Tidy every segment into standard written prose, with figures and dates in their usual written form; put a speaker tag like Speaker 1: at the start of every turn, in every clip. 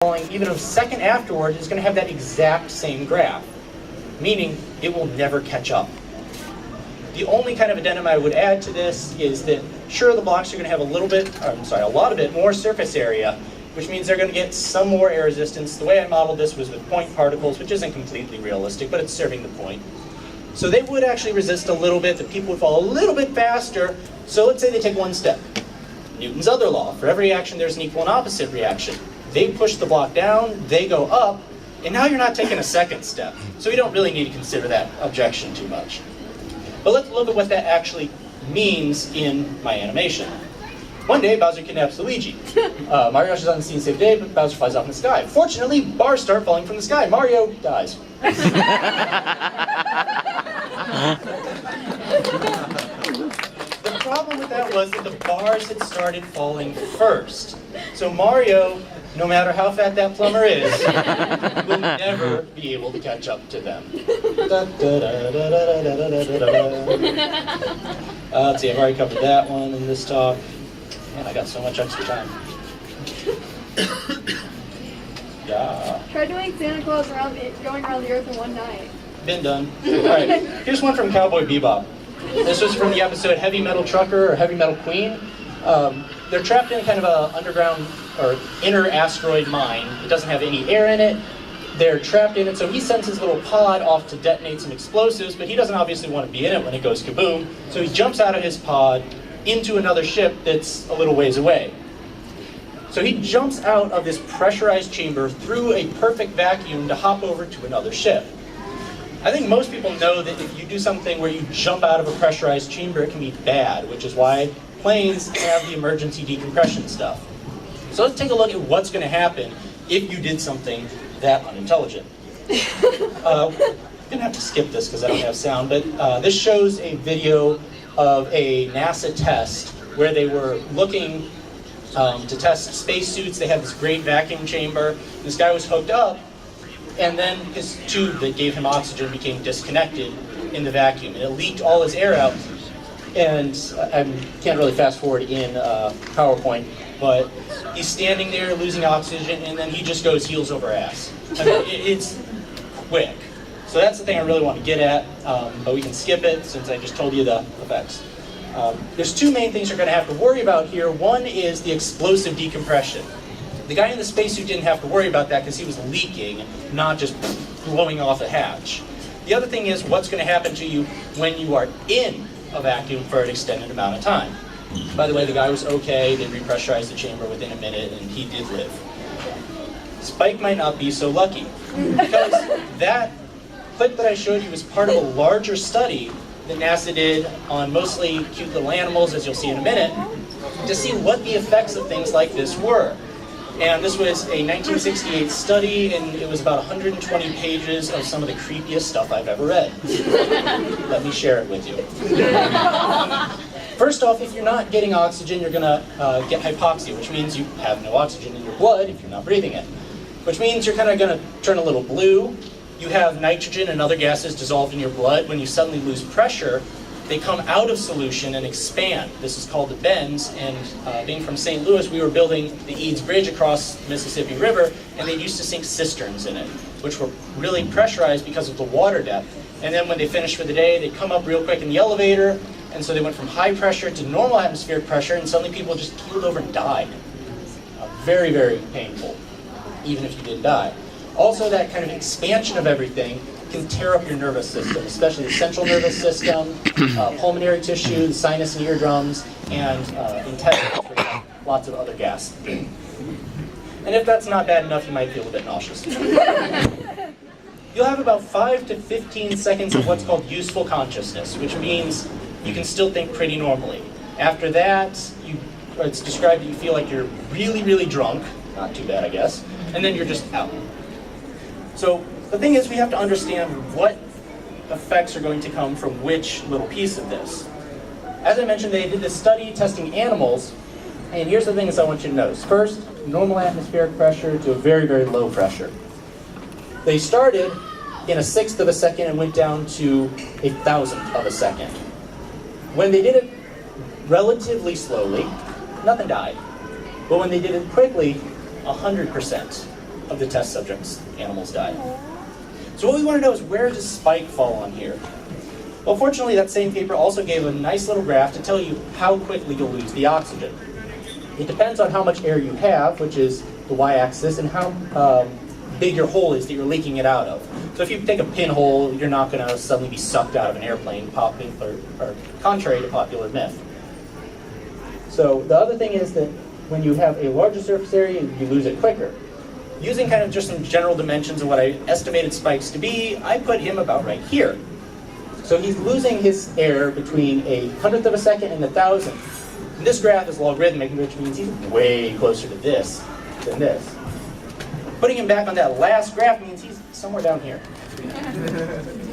Speaker 1: falling even a second afterward is going to have that exact same graph, meaning it will never catch up. The only kind of addendum I would add to this is that sure, the blocks are going to have a lot of it more surface area, which means they're going to get some more air resistance. The way I modeled this was with point particles, which isn't completely realistic, but it's serving the point. So they would actually resist a little bit, the people would fall a little bit faster. So let's say they take one step. Newton's other law, for every action there's an equal and opposite reaction. They push the block down, they go up, and now you're not taking a second step. So we don't really need to consider that objection too much. But let's look at what that actually means in my animation. One day, Bowser kidnaps Luigi. Mario rushes on the scene to save the day, but Bowser flies off in the sky. Fortunately, bars start falling from the sky. Mario dies. The problem with that was that the bars had started falling first. So Mario, no matter how fat that plumber is, will never be able to catch up to them. Let's see, I've already covered that one in this talk. Man, I got so much extra time. Yeah.
Speaker 2: Try doing Santa Claus going around the earth in one night.
Speaker 1: Been done. Alright, here's one from Cowboy Bebop. This was from the episode Heavy Metal Trucker or Heavy Metal Queen. They're trapped in kind of an underground or inner asteroid mine. It doesn't have any air in it. They're trapped in it, so he sends his little pod off to detonate some explosives, but he doesn't obviously want to be in it when it goes kaboom. So he jumps out of his pod into another ship that's a little ways away. So he jumps out of this pressurized chamber through a perfect vacuum to hop over to another ship. I think most people know that if you do something where you jump out of a pressurized chamber, it can be bad, which is why planes have the emergency decompression stuff. So let's take a look at what's going to happen if you did something that unintelligent. I'm going to have to skip this because I don't have sound, but this shows a video of a NASA test where they were looking to test spacesuits. They had this great vacuum chamber. This guy was hooked up, and then his tube that gave him oxygen became disconnected in the vacuum, and it leaked all his air out. And I can't really fast forward in PowerPoint, but he's standing there losing oxygen, and then he just goes heels over ass. I mean, it's quick. So that's the thing I really want to get at, but we can skip it since I just told you the effects. There's two main things you're going to have to worry about here. One is the explosive decompression. The guy in the spacesuit didn't have to worry about that because he was leaking, not just blowing off a hatch. The other thing is what's going to happen to you when you are in a vacuum for an extended amount of time. By the way, the guy was okay. They repressurized the chamber within a minute, and he did live. Spike might not be so lucky, because that clip that I showed you was part of a larger study that NASA did on mostly cute little animals, as you'll see in a minute, to see what the effects of things like this were. And this was a 1968 study, and it was about 120 pages of some of the creepiest stuff I've ever read. Let me share it with you. First off, if you're not getting oxygen, you're going to get hypoxia, which means you have no oxygen in your blood if you're not breathing it. Which means you're kind of going to turn a little blue. You have nitrogen and other gases dissolved in your blood. When you suddenly lose pressure, they come out of solution and expand. This is called the bends, and being from St. Louis, we were building the Eads Bridge across the Mississippi River, and they used to sink cisterns in it, which were really pressurized because of the water depth. And then when they finished for the day, they'd come up real quick in the elevator, and so they went from high pressure to normal atmospheric pressure, and suddenly people just keeled over and died. Very, very painful, even if you didn't die. Also, that kind of expansion of everything can tear up your nervous system, especially the central nervous system, pulmonary tissue, the sinus and eardrums, and intestines, where you have lots of other gas. And if that's not bad enough, you might feel a bit nauseous. You'll have about 5 to 15 seconds of what's called useful consciousness, which means you can still think pretty normally. After that, it's described that you feel like you're really, really drunk, not too bad, I guess, and then you're just out. So the thing is, we have to understand what effects are going to come from which little piece of this. As I mentioned, they did this study testing animals, and here's the things I want you to notice. First, normal atmospheric pressure to a very, very low pressure. They started in 1/6 of a second and went down to 1,000th of a second. When they did it relatively slowly, nothing died. But when they did it quickly, 100%. of the test subjects' animals died. So what we want to know is, where does Spike fall on here? Well, fortunately, that same paper also gave a nice little graph to tell you how quickly you'll lose the oxygen. It depends on how much air you have, which is the y-axis, and how big your hole is that you're leaking it out of. So if you take a pinhole, you're not going to suddenly be sucked out of an airplane, or contrary to popular myth. So the other thing is that when you have a larger surface area, you lose it quicker. Using kind of just some general dimensions of what I estimated Spike's to be, I put him about right here. So he's losing his air between 1/100th of a second and 1,000th. And this graph is logarithmic, which means he's way closer to this than this. Putting him back on that last graph means he's somewhere down here.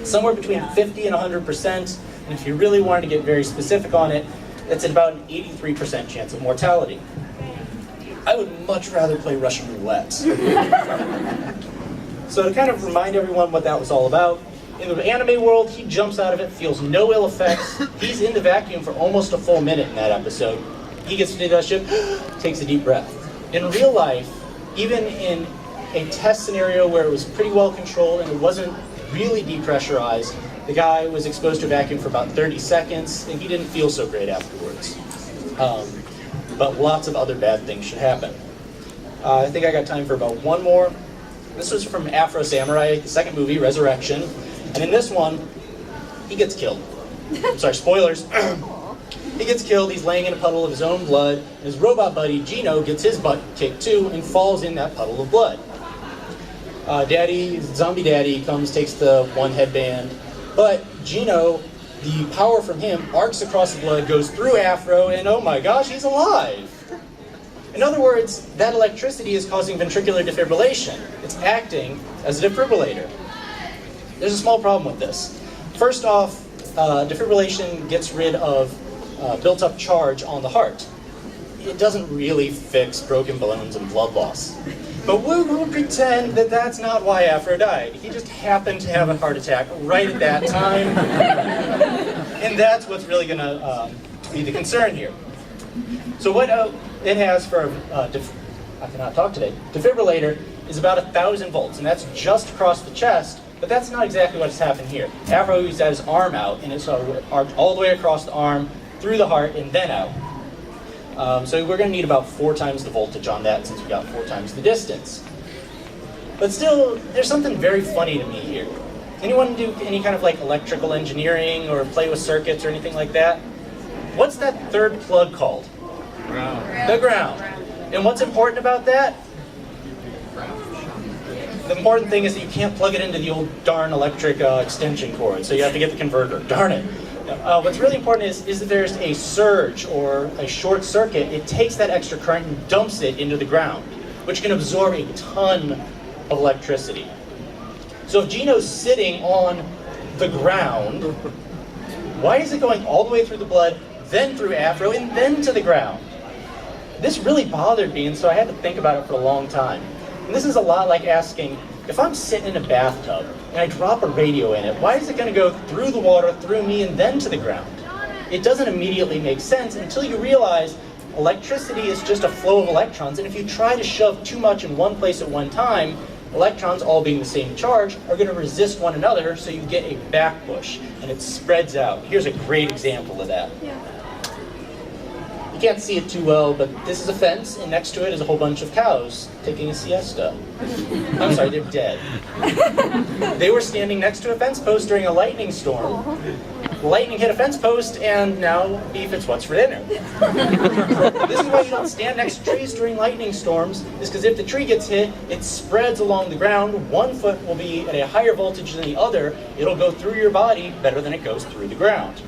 Speaker 1: Somewhere between 50 and 100%. And if you really wanted to get very specific on it, it's at about an 83% chance of mortality. I would much rather play Russian roulette. So to kind of remind everyone what that was all about, in the anime world, he jumps out of it, feels no ill effects. He's in the vacuum for almost a full minute in that episode. He gets to that ship, takes a deep breath. In real life, even in a test scenario where it was pretty well controlled and it wasn't really depressurized, the guy was exposed to a vacuum for about 30 seconds, and he didn't feel so great afterwards. But lots of other bad things should happen. I think I got time for about one more. This was from Afro Samurai, the second movie, Resurrection. And in this one, he gets killed. I'm sorry, spoilers. He gets killed, he's laying in a puddle of his own blood, and his robot buddy, Gino, gets his butt kicked too and falls in that puddle of blood. Zombie Daddy comes, takes the one headband, but Gino, the power from him arcs across the blood, goes through Afro, and oh my gosh, he's alive! In other words, that electricity is causing ventricular defibrillation. It's acting as a defibrillator. There's a small problem with this. First off, defibrillation gets rid of built-up charge on the heart. It doesn't really fix broken bones and blood loss. But we will pretend that that's not why Afro died. He just happened to have a heart attack right at that time. And that's what's really going to be the concern here. So what it has for I cannot talk today. Defibrillator is about 1,000 volts, and that's just across the chest, but that's not exactly what's happened here. Afro used his arm out, and it's arced all the way across the arm, through the heart, and then out. So we're going to need about 4 times the voltage on that, since we got 4 times the distance. But still, there's something very funny to me here. Anyone do any kind of like electrical engineering or play with circuits or anything like that? What's that third plug called? Ground. The ground. And what's important about that? The important thing is that you can't plug it into the old darn electric extension cord, so you have to get the converter. Darn it. What's really important is that there's a surge or a short circuit, it takes that extra current and dumps it into the ground, which can absorb a ton of electricity. So if Gino's sitting on the ground, why is it going all the way through the blood, then through Afro, and then to the ground? This really bothered me, and so I had to think about it for a long time. And this is a lot like asking, if I'm sitting in a bathtub and I drop a radio in it, why is it going to go through the water, through me, and then to the ground? It doesn't immediately make sense until you realize electricity is just a flow of electrons, and if you try to shove too much in one place at one time, electrons, all being the same charge, are going to resist one another, so you get a back push, and it spreads out. Here's a great example of that. You can't see it too well, but this is a fence, and next to it is a whole bunch of cows taking a siesta. I'm sorry, they're dead. They were standing next to a fence post during a lightning storm. Lightning hit a fence post, and now beef is what's for dinner. This is why you don't stand next to trees during lightning storms, is because if the tree gets hit, it spreads along the ground. One foot will be at a higher voltage than the other. It'll go through your body better than it goes through the ground.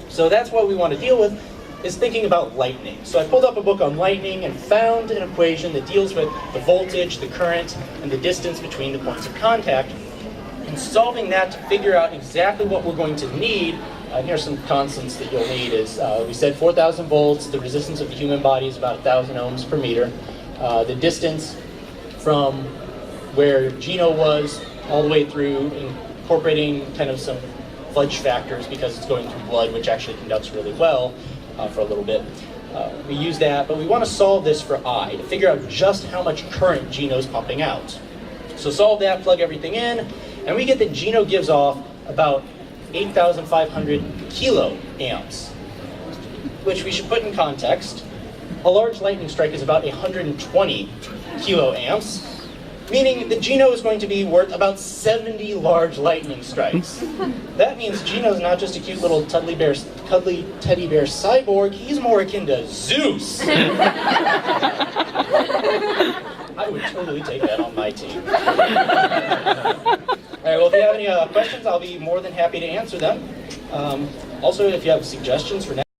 Speaker 1: So that's what we want to deal with, is thinking about lightning. So I pulled up a book on lightning and found an equation that deals with the voltage, the current, and the distance between the points of contact. And solving that to figure out exactly what we're going to need, and here's some constants that you'll need, is we said 4,000 volts, the resistance of the human body is about 1,000 ohms per meter. The distance from where Gino was all the way through, incorporating kind of some fudge factors because it's going through blood, which actually conducts really well, for a little bit. We use that, but we want to solve this for I, to figure out just how much current Geno's pumping out. So solve that, plug everything in, and we get that Geno gives off about 8,500 kiloamps, which we should put in context. A large lightning strike is about 120 kiloamps, meaning that Geno is going to be worth about 70 large lightning strikes. That means Geno's not just a cute little cuddly teddy bear cyborg, he's more akin to Zeus. I would totally take that on my team. All right, well, if you have any questions, I'll be more than happy to answer them. Also, if you have suggestions for next